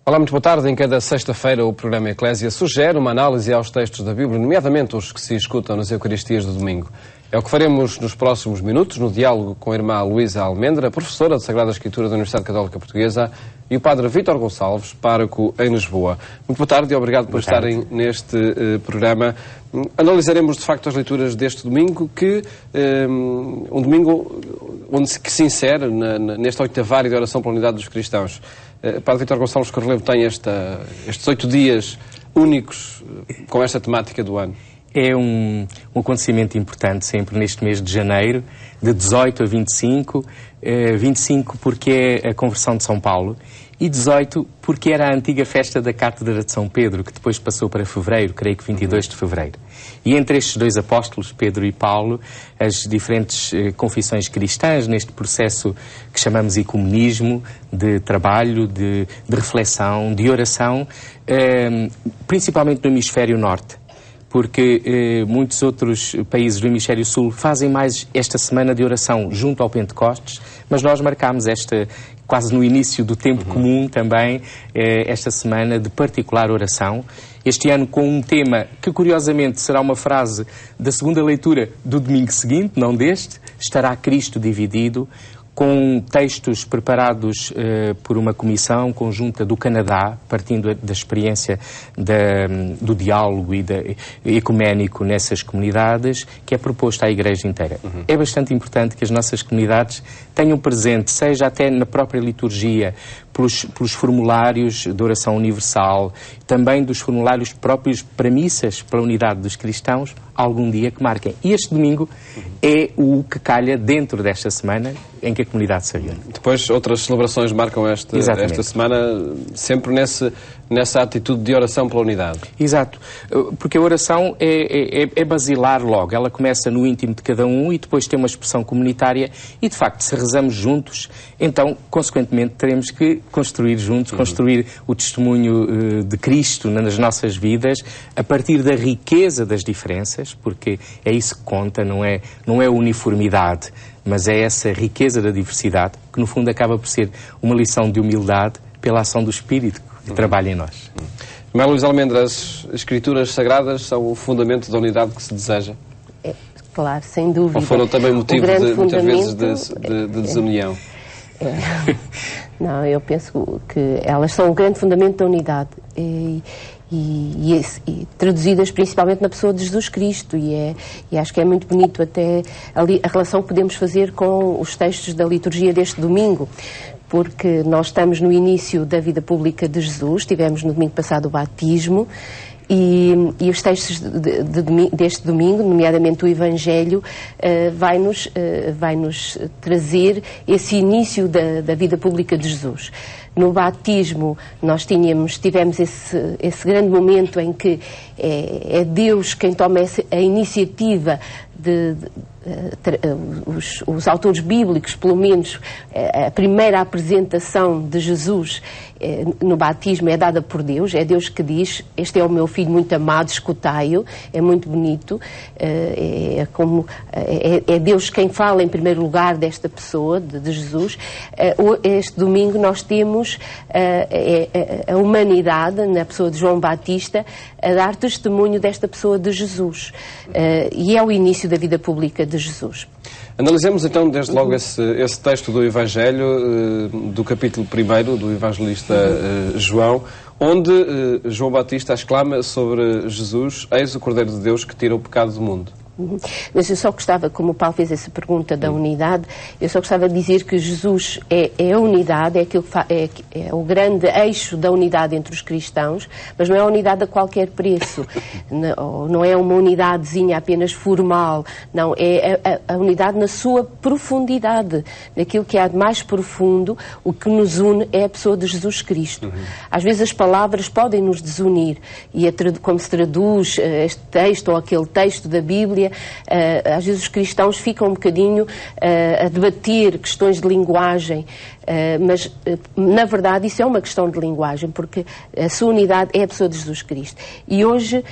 Olá, muito boa tarde. Em cada sexta-feira o programa Eclésia sugere uma análise aos textos da Bíblia, nomeadamente os que se escutam nas Eucaristias do domingo. É o que faremos nos próximos minutos, no diálogo com a irmã Luísa Almendra, professora de Sagrada Escritura da Universidade Católica Portuguesa, e o padre Vítor Gonçalves, pároco em Lisboa. Muito boa tarde e obrigado por estarem neste programa. Analisaremos, de facto, as leituras deste domingo, um domingo que se insere neste oitavário de oração pela unidade dos cristãos. Padre Vítor Gonçalves, que relevo tem estes 8 dias únicos com esta temática do ano? É um acontecimento importante sempre neste mês de janeiro, de 18 a 25. 25 porque é a conversão de São Paulo e 18 porque era a antiga festa da Cátedra de São Pedro, que depois passou para fevereiro, creio que 22 de fevereiro. E entre estes dois apóstolos, Pedro e Paulo, as diferentes confissões cristãs, neste processo que chamamos ecumenismo, de trabalho, de reflexão, de oração, principalmente no hemisfério norte, porque muitos outros países do hemisfério sul fazem mais esta semana de oração junto ao Pentecostes, mas nós marcámos quase no início do tempo comum também, esta semana de particular oração. Este ano com um tema que, curiosamente, será uma frase da segunda leitura do domingo seguinte, não deste: estará Cristo dividido, com textos preparados por uma comissão conjunta do Canadá, partindo da experiência do diálogo e ecuménico nessas comunidades, que é proposto à Igreja inteira. É bastante importante que as nossas comunidades tenham presente, seja até na própria liturgia, pelos formulários de oração universal, também dos formulários próprios para missas, para a unidade dos cristãos, algum dia que marquem. E este domingo é o que calha dentro desta semana em que a comunidade se reúne. Depois outras celebrações marcam esta semana, sempre nessa atitude de oração pela unidade. Exato, porque a oração é basilar logo. Ela começa no íntimo de cada um e depois tem uma expressão comunitária e, de facto, se rezamos juntos, então, consequentemente, teremos que construir juntos, construir o testemunho de Cristo nas nossas vidas, a partir da riqueza das diferenças, porque é isso que conta, não é a uniformidade, mas é essa riqueza da diversidade, que no fundo acaba por ser uma lição de humildade pela ação do Espírito que trabalha em nós. Irmã Luísa Almendra, as Escrituras Sagradas são o fundamento da unidade que se deseja? Claro, sem dúvida. Ou foram também motivo muitas vezes de desunião? Não, eu penso que elas são o grande fundamento da unidade e traduzidas principalmente na pessoa de Jesus Cristo e acho que é muito bonito até ali a relação que podemos fazer com os textos da liturgia deste domingo, porque nós estamos no início da vida pública de Jesus, tivemos no domingo passado o batismo. E os textos deste domingo, nomeadamente o Evangelho, vai-nos trazer esse início da vida pública de Jesus. No batismo nós tivemos esse grande momento em que é Deus quem toma a iniciativa os autores bíblicos, pelo menos a primeira apresentação de Jesus no batismo é dada por Deus, é Deus que diz: este é o meu filho muito amado, escutai-o. É muito bonito, é Deus quem fala em primeiro lugar desta pessoa, de Jesus. Este domingo nós temos a humanidade, na pessoa de João Batista, a dar testemunho desta pessoa de Jesus, e é o início da vida pública de Jesus. Analisemos então desde logo esse texto do Evangelho, do capítulo 1 do Evangelista João, onde João Batista exclama sobre Jesus: eis o Cordeiro de Deus que tira o pecado do mundo. Mas eu só gostava, como o Paulo fez essa pergunta da unidade, eu só gostava de dizer que Jesus é a unidade, é o grande eixo da unidade entre os cristãos, mas não é a unidade a qualquer preço, não é uma unidadezinha apenas formal, não, é a unidade na sua profundidade, naquilo que há de mais profundo. O que nos une é a pessoa de Jesus Cristo. Às vezes as palavras podem nos desunir, e como se traduz este texto ou aquele texto da Bíblia, às vezes os cristãos ficam um bocadinho a debater questões de linguagem, mas na verdade isso é uma questão de linguagem, porque a sua unidade é a pessoa de Jesus Cristo. E hoje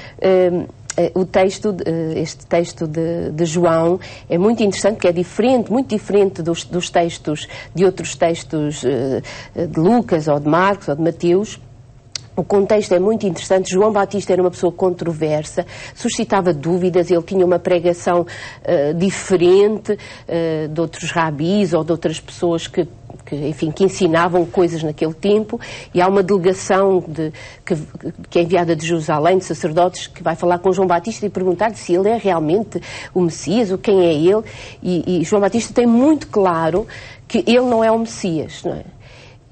este texto de João é muito interessante, porque é diferente, muito diferente dos textos, de outros textos de Lucas ou de Marcos ou de Mateus. O contexto é muito interessante. João Batista era uma pessoa controversa, suscitava dúvidas, ele tinha uma pregação diferente de outros rabis ou de outras pessoas que ensinavam coisas naquele tempo, e há uma delegação que é enviada de Jerusalém, de sacerdotes, que vai falar com João Batista e perguntar-lhe se ele é realmente o Messias, ou quem é ele, e João Batista tem muito claro que ele não é o Messias, não é?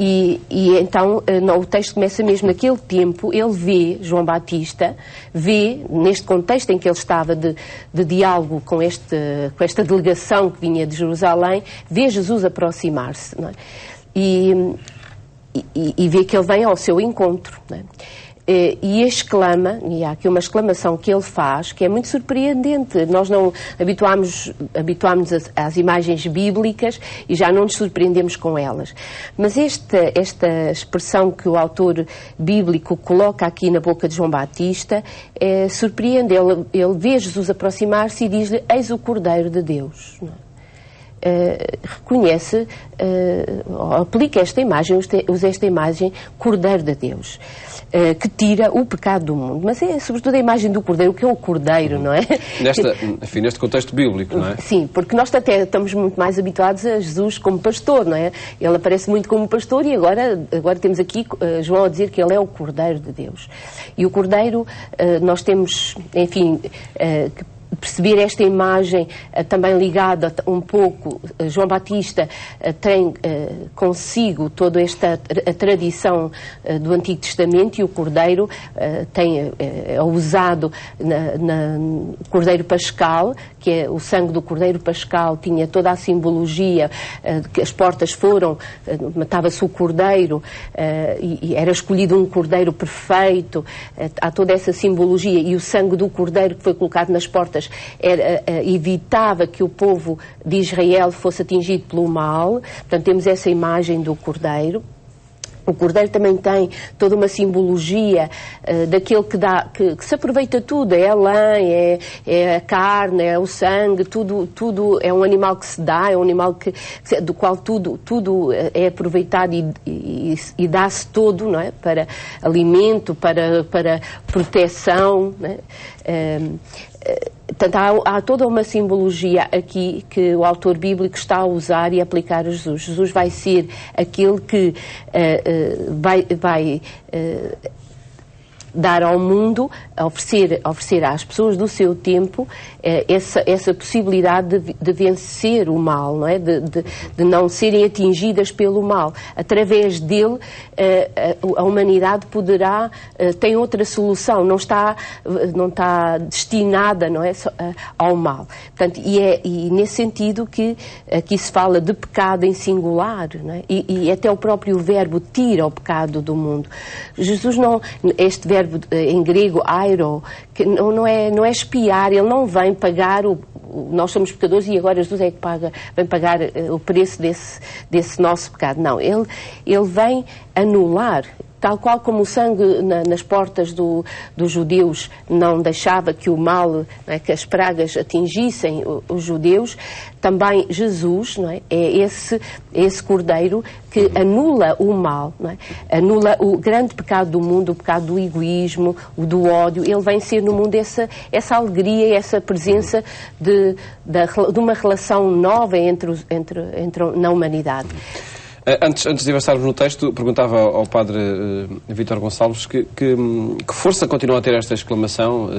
E então o texto começa mesmo naquele tempo, ele vê, João Batista, neste contexto em que ele estava de diálogo com esta delegação que vinha de Jerusalém, vê Jesus aproximar-se, não é? E vê que ele vem ao seu encontro, não é? E exclama, e há aqui uma exclamação que ele faz, que é muito surpreendente. Nós não habituámos às imagens bíblicas e já não nos surpreendemos com elas. Mas esta expressão que o autor bíblico coloca aqui na boca de João Batista surpreende. Ele vê Jesus aproximar-se e diz-lhe: eis o Cordeiro de Deus. Reconhece, aplica esta imagem, usa esta imagem, Cordeiro de Deus, que tira o pecado do mundo. Mas é sobretudo a imagem do Cordeiro, o que é o Cordeiro, não é? Neste contexto bíblico, não é? Sim, porque nós até estamos muito mais habituados a Jesus como pastor, não é? Ele aparece muito como pastor e agora temos aqui João a dizer que ele é o Cordeiro de Deus. E o Cordeiro, nós temos, enfim, perceber esta imagem também ligada um pouco, João Batista tem consigo toda esta a tradição do Antigo Testamento, e o Cordeiro é usado no Cordeiro Pascal, que é o sangue do Cordeiro Pascal, tinha toda a simbologia que as portas foram, matava-se o Cordeiro e era escolhido um Cordeiro perfeito, há toda essa simbologia, e o sangue do Cordeiro que foi colocado nas portas evitava que o povo de Israel fosse atingido pelo mal. Portanto, temos essa imagem do Cordeiro. O Cordeiro também tem toda uma simbologia daquele que se aproveita tudo, é a lã, é a carne, é o sangue, tudo é um animal que se dá, é um animal do qual tudo é aproveitado e dá-se todo, não é? Para alimento, para proteção, não é? Portanto, há toda uma simbologia aqui que o autor bíblico está a usar e a aplicar a Jesus. Jesus vai ser aquele que vai dar ao mundo, oferecer às pessoas do seu tempo essa possibilidade de vencer o mal, não é? De não serem atingidas pelo mal. Através dele, a humanidade tem outra solução, não está destinada, não é, ao mal. Portanto, e nesse sentido que aqui se fala de pecado em singular, não é? E até o próprio verbo tira o pecado do mundo. Jesus este verbo em grego, airo, que não é expiar, ele não vem pagar nós somos pecadores e agora Jesus é que vem pagar o preço desse nosso pecado. Não, ele vem anular, tal qual como o sangue nas portas dos judeus não deixava que o mal, não é, que as pragas atingissem os judeus, também Jesus, não é esse Cordeiro que anula o mal, não é? Anula o grande pecado do mundo, o pecado do egoísmo, o do ódio. Ele vem ser no mundo essa alegria, essa presença de uma relação nova na humanidade. Antes de avançarmos no texto, perguntava ao padre Vítor Gonçalves que força continua a ter esta exclamação,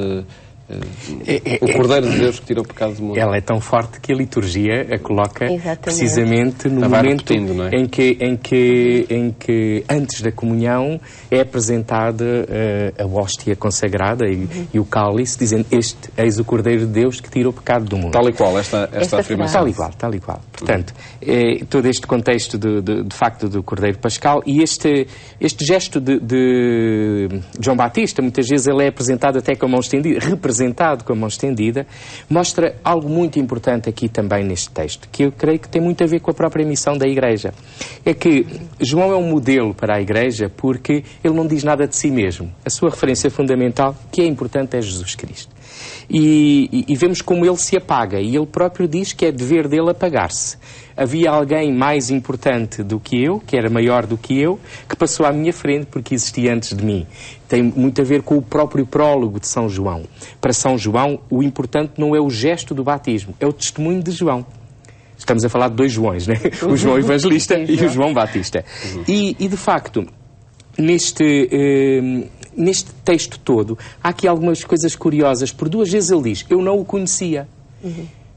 o Cordeiro de Deus que tira o pecado do mundo. Ela é tão forte que a liturgia a coloca precisamente no momento em que antes da comunhão é apresentada a hóstia consagrada e o cálice, dizendo: eis o Cordeiro de Deus que tira o pecado do mundo. Tal e qual esta afirmação. Tal e qual. Portanto, todo este contexto de facto do Cordeiro Pascal e este gesto de João Batista, muitas vezes ele é apresentado até com a mão estendida, representado com a mão estendida, mostra algo muito importante aqui também neste texto, que eu creio que tem muito a ver com a própria missão da Igreja. É que João é um modelo para a Igreja porque ele não diz nada de si mesmo. A sua referência fundamental, que é importante, é Jesus Cristo. E vemos como ele se apaga, e ele próprio diz que é dever dele apagar-se. Havia alguém mais importante do que eu, que era maior do que eu, que passou à minha frente porque existia antes de mim. Tem muito a ver com o próprio prólogo de São João. Para São João, o importante não é o gesto do batismo, é o testemunho de João. Estamos a falar de dois Joões, né? O João Evangelista e o João Batista. E de facto, neste texto todo, há aqui algumas coisas curiosas. Por duas vezes ele diz, eu não o conhecia.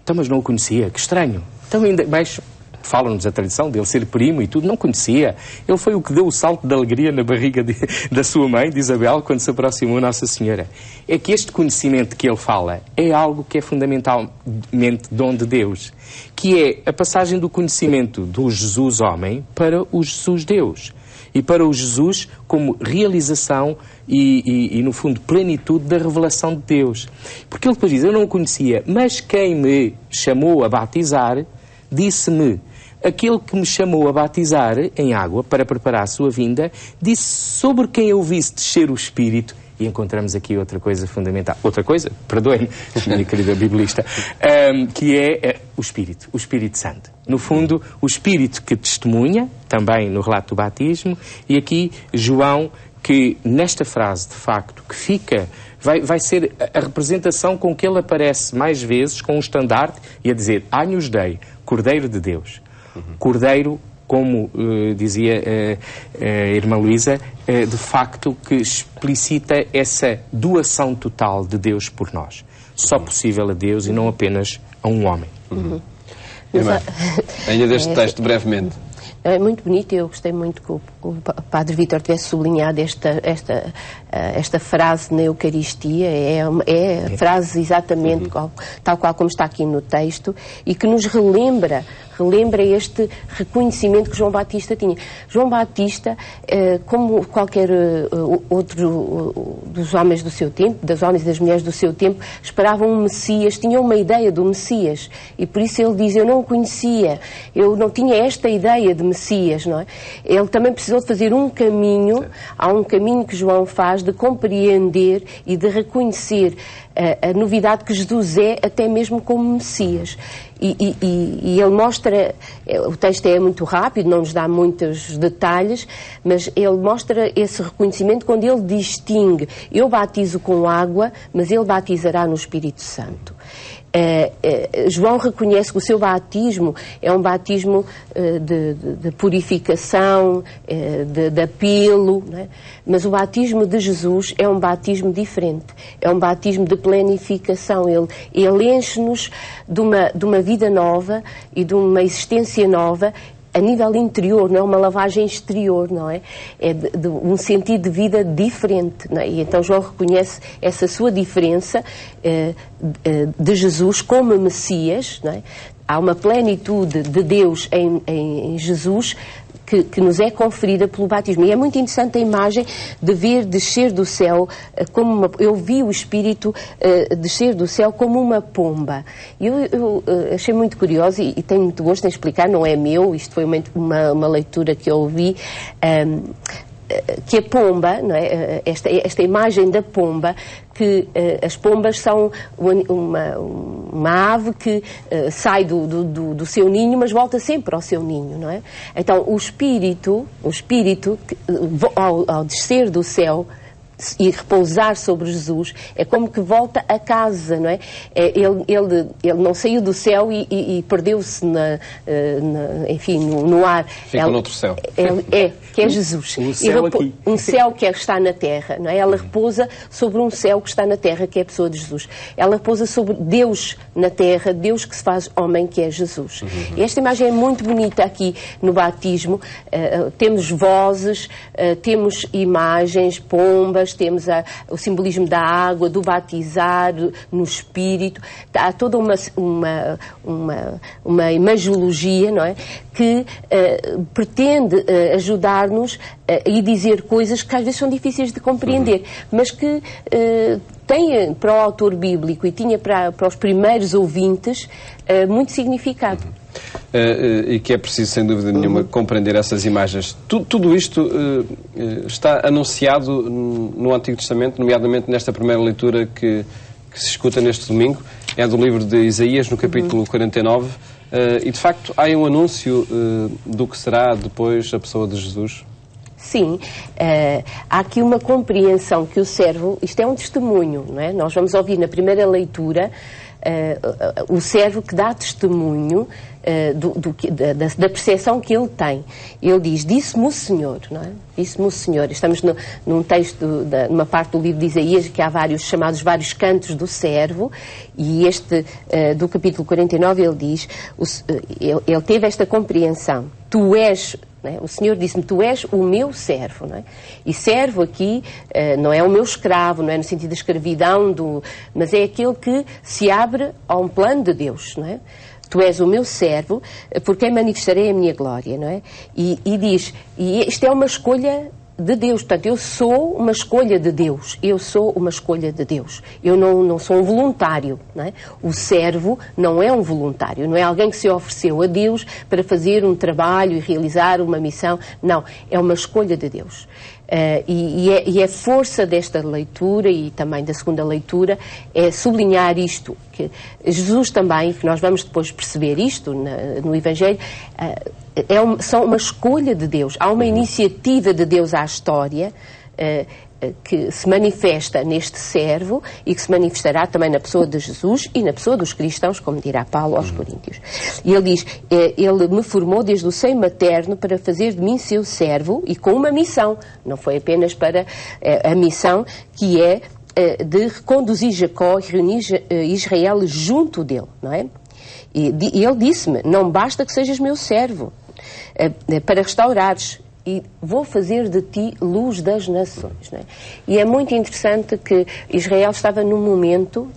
Então, mas não o conhecia, que estranho. Então, ainda mais, fala-nos a tradição dele ser primo e tudo, não conhecia. Ele foi o que deu o salto de alegria na barriga da sua mãe, de Isabel, quando se aproximou Nossa Senhora. É que este conhecimento que ele fala é algo que é fundamentalmente dom de Deus, que é a passagem do conhecimento do Jesus homem para o Jesus Deus. E para o Jesus como realização e, no fundo, plenitude da revelação de Deus. Porque ele depois diz, eu não o conhecia, mas quem me chamou a batizar, disse-me, aquele que me chamou a batizar em água para preparar a sua vinda, disse sobre quem eu visse descer o Espírito. E encontramos aqui outra coisa fundamental. Outra coisa? Perdoem-me, minha querida biblista. Que é o Espírito Santo. No fundo, o Espírito que testemunha, também no relato do batismo, e aqui João, que nesta frase, de facto, que fica, vai ser a representação com que ele aparece mais vezes, com um estandarte, e a dizer, Agnus Dei, Cordeiro de Deus. Cordeiro, como dizia a irmã Luísa, de facto que explicita essa doação total de Deus por nós. Só possível a Deus e não apenas a um homem. Irmã, ainda deste texto, brevemente. É muito bonito, eu gostei muito que o Padre Vítor tivesse sublinhado esta frase na Eucaristia, é a frase exatamente tal qual como está aqui no texto, e que nos relembra este reconhecimento que João Batista tinha. João Batista, como qualquer outro dos homens do seu tempo, das homens e das mulheres do seu tempo, esperavam um Messias, tinham uma ideia do Messias, e por isso ele diz, eu não o conhecia, eu não tinha esta ideia de Messias, não é? Ele também precisou de fazer um caminho, há um caminho que João faz de compreender e de reconhecer a novidade que Jesus é, até mesmo como Messias. E ele mostra, o texto é muito rápido, não nos dá muitos detalhes, mas ele mostra esse reconhecimento quando ele distingue, eu batizo com água, mas ele batizará no Espírito Santo. João reconhece que o seu batismo é um batismo de purificação, de apelo, não é? Mas o batismo de Jesus é um batismo diferente, é um batismo de planificação. Ele enche-nos de uma vida nova e de uma existência nova a nível interior, não é uma lavagem exterior, não é? É de um sentido de vida diferente, não é? E então João reconhece essa sua diferença de Jesus como Messias, não é? Há uma plenitude de Deus em Jesus que nos é conferida pelo batismo. E é muito interessante a imagem de ver descer do céu como eu vi o Espírito descer do céu como uma pomba. Eu achei muito curioso e tenho muito gosto em explicar, não é meu, isto foi uma leitura que eu ouvi, que a pomba, não é? Esta imagem da pomba, que as pombas são uma ave que sai do seu ninho, mas volta sempre ao seu ninho, não é? Então o espírito ao descer do céu e repousar sobre Jesus, é como que volta a casa, não é? Ele não saiu do céu e perdeu-se enfim, no ar. Fica noutro céu. Que é Jesus. Um céu que está na terra, não é? Ela repousa sobre um céu que está na terra, que é a pessoa de Jesus. Ela repousa sobre Deus na terra, Deus que se faz homem, que é Jesus. E esta imagem é muito bonita aqui no batismo. Temos vozes, temos imagens, pombas, temos o simbolismo da água, do batizar, no Espírito. Há toda uma imagiologia, não é? Que pretende ajudar-nos e dizer coisas que às vezes são difíceis de compreender, mas que tem para o autor bíblico e tinha para os primeiros ouvintes muito significado. E que é preciso, sem dúvida nenhuma, compreender essas imagens. Tudo isto está anunciado no Antigo Testamento, nomeadamente nesta primeira leitura que que se escuta neste domingo é do livro de Isaías, no capítulo 49, e de facto há um anúncio do que será depois a pessoa de Jesus. Sim, há aqui uma compreensão que o servo, isto é um testemunho, não é? Nós vamos ouvir na primeira leitura o servo que dá testemunho da percepção que ele tem. Ele diz, disse-me o Senhor, não é? Disse-me o Senhor. Estamos num texto, numa parte do livro de Isaías, que há chamados vários cantos do servo, e este, do capítulo 49, ele diz, ele teve esta compreensão, tu és... O Senhor disse-me, tu és o meu servo, não é? E servo aqui não é o meu escravo, não é no sentido da escravidão, mas é aquele que se abre a um plano de Deus, não é? Tu és o meu servo, porque manifestarei a minha glória, não é? E diz, e isto é uma escolha de Deus, portanto, eu sou uma escolha de Deus, eu sou uma escolha de Deus, eu não sou um voluntário, não é? O servo não é um voluntário, não é alguém que se ofereceu a Deus para fazer um trabalho e realizar uma missão, não, é uma escolha de Deus. E a força desta leitura e também da segunda leitura é sublinhar isto, que Jesus também, que nós vamos depois perceber isto no Evangelho, são uma escolha de Deus, há uma iniciativa de Deus à história que se manifesta neste servo e que se manifestará também na pessoa de Jesus e na pessoa dos cristãos, como dirá Paulo aos Coríntios. E ele diz, ele me formou desde o seio materno para fazer de mim seu servo e com uma missão, não foi apenas para a missão que é de reconduzir Jacó e reunir Israel junto dele, não é? E ele disse-me, não basta que sejas meu servo para restaurares, e vou fazer de ti luz das nações. Não é? E é muito interessante que Israel estava no momento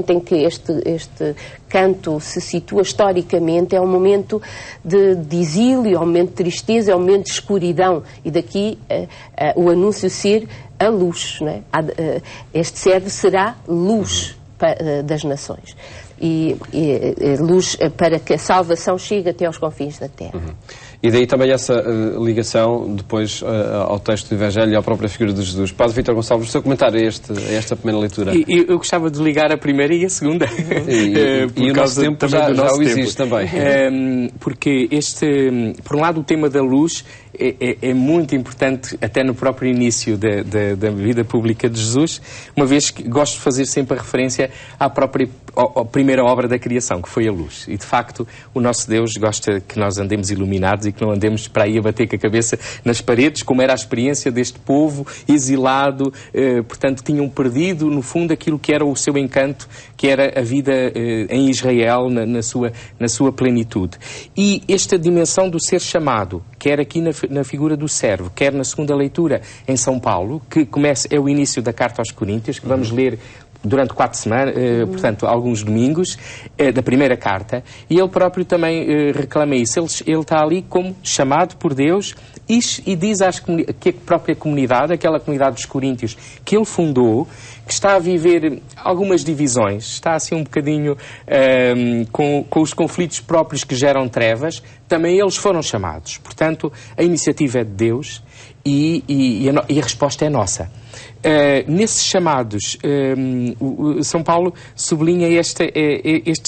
em que este canto se situa historicamente, é um momento de exílio, é um momento de tristeza, é um momento de escuridão, e daqui o anúncio ser a luz. Não é? Este servo será luz das nações. E luz para que a salvação chegue até aos confins da terra. E daí também essa ligação depois ao texto do Evangelho e à própria figura de Jesus. Padre Vítor Gonçalves, o seu comentário a esta primeira leitura? Eu gostava de ligar a primeira e a segunda. E o nosso tempo já o exige também. Porque por um lado, o tema da luz é muito importante, até no próprio início da vida pública de Jesus, uma vez que gosto de fazer sempre a referência à primeira obra da criação, que foi a luz. E, de facto, o nosso Deus gosta que nós andemos iluminados e que não andemos para aí a bater com a cabeça nas paredes, como era a experiência deste povo exilado, portanto, tinham perdido, no fundo, aquilo que era o seu encanto, que era a vida em Israel, na sua plenitude. E esta dimensão do ser chamado, quer aqui na figura do servo, quer na segunda leitura em São Paulo, que é o início da carta aos Coríntios, que vamos ler durante 4 semanas, portanto, alguns domingos, da primeira carta, e ele próprio também reclama isso. Ele está ali como chamado por Deus e diz que a própria comunidade, aquela comunidade dos Coríntios que ele fundou, que está a viver algumas divisões, está assim um bocadinho com os conflitos próprios que geram trevas, também eles foram chamados. Portanto, a iniciativa é de Deus e a resposta é nossa. Nesses chamados, São Paulo sublinha este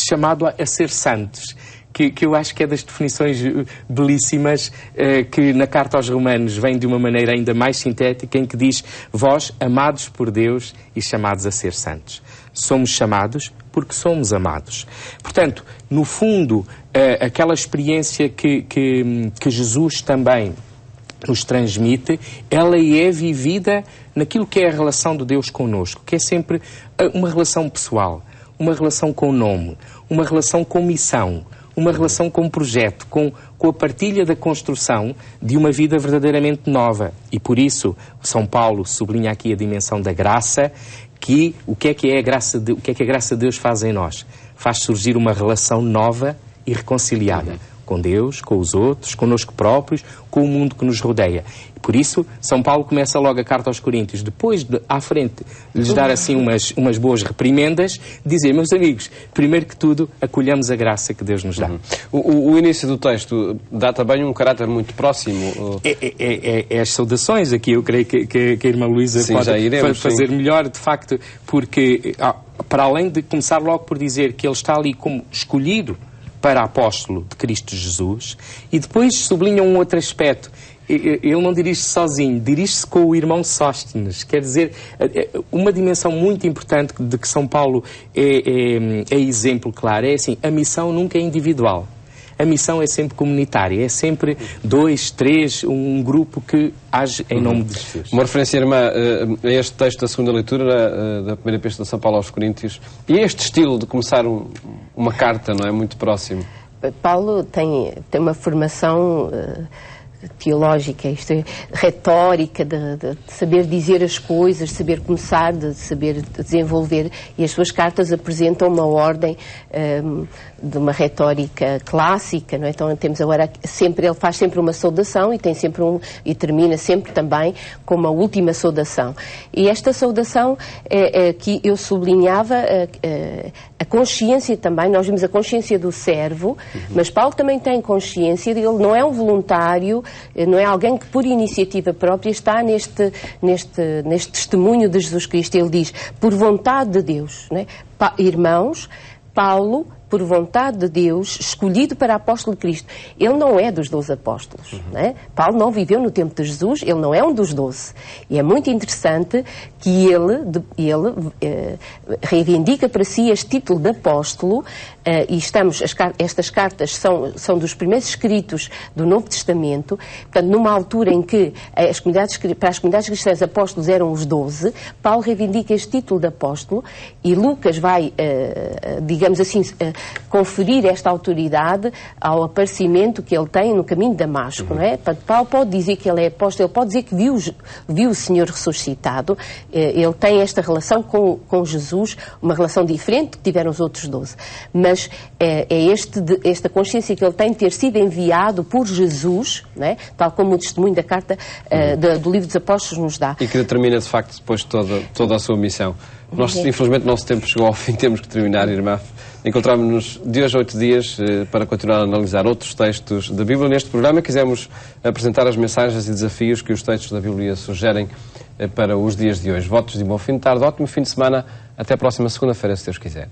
chamado a ser santos, que eu acho que é das definições belíssimas que na carta aos Romanos vem de uma maneira ainda mais sintética, em que diz: vós, amados por Deus e chamados a ser santos. Somos chamados porque somos amados. Portanto, no fundo, aquela experiência que Jesus também nos transmite, ela é vivida naquilo que é a relação de Deus connosco, que é sempre uma relação pessoal, uma relação com nome, uma relação com missão, uma relação com projeto, com a partilha da construção de uma vida verdadeiramente nova. E por isso, São Paulo sublinha aqui a dimensão da graça, que o que é a graça de Deus faz em nós? Faz surgir uma relação nova e reconciliada com Deus, com os outros, connosco próprios, com o mundo que nos rodeia. E por isso, São Paulo começa logo a carta aos Coríntios, depois de, à frente, lhes dar assim umas boas reprimendas, dizer: meus amigos, primeiro que tudo, acolhamos a graça que Deus nos dá. O início do texto dá também um caráter muito próximo. É as saudações aqui, eu creio que a irmã Luísa pode fazer melhor, de facto, porque para além de começar logo por dizer que ele está ali como escolhido para apóstolo de Cristo Jesus, e depois sublinha um outro aspecto. Ele não dirige-se sozinho, dirige-se com o irmão Sóstenes. Quer dizer, uma dimensão muito importante de que São Paulo é exemplo claro, é assim, a missão nunca é individual. A missão é sempre comunitária, é sempre 2, 3, um grupo que age em nome de Jesus. Uma referência, irmã, a este texto da segunda leitura, da primeira epístola de São Paulo aos Coríntios, e este estilo de começar uma carta, não é? Muito próximo. Paulo tem uma formação teológica, isto é, retórica, de saber dizer as coisas, de saber começar, de saber desenvolver, e as suas cartas apresentam uma ordem de uma retórica clássica, não é? Então temos agora sempre, ele faz sempre uma saudação e termina sempre também com uma última saudação. E esta saudação que eu sublinhava a consciência também, nós vimos a consciência do servo, mas Paulo também tem consciência, ele não é um voluntário, não é alguém que por iniciativa própria está neste testemunho de Jesus Cristo. Ele diz, por vontade de Deus, não é? Irmãos, Paulo, por vontade de Deus, escolhido para apóstolo de Cristo. Ele não é dos 12 apóstolos. Não é? Paulo não viveu no tempo de Jesus, ele não é um dos 12. E é muito interessante que ele reivindica para si este título de apóstolo, e estas cartas são dos primeiros escritos do Novo Testamento, portanto, numa altura em que para as comunidades cristãs apóstolos eram os 12, Paulo reivindica este título de apóstolo, e Lucas vai, digamos assim, conferir esta autoridade ao aparecimento que ele tem no caminho de Damasco, não é? Paulo pode dizer que ele é apóstolo, ele pode dizer que viu o Senhor ressuscitado, ele tem esta relação com Jesus, uma relação diferente que tiveram os outros 12. Mas esta consciência que ele tem de ter sido enviado por Jesus, não é? Tal como o testemunho da carta do Livro dos Apóstolos nos dá. E que determina, de facto, depois toda a sua missão. Nós, infelizmente, o nosso tempo chegou ao fim, temos que terminar, irmã. Encontramos-nos de hoje a 8 dias para continuar a analisar outros textos da Bíblia. Neste programa quisemos apresentar as mensagens e desafios que os textos da Bíblia sugerem para os dias de hoje. Votos de bom fim de tarde, ótimo fim de semana. Até a próxima segunda-feira, se Deus quiser.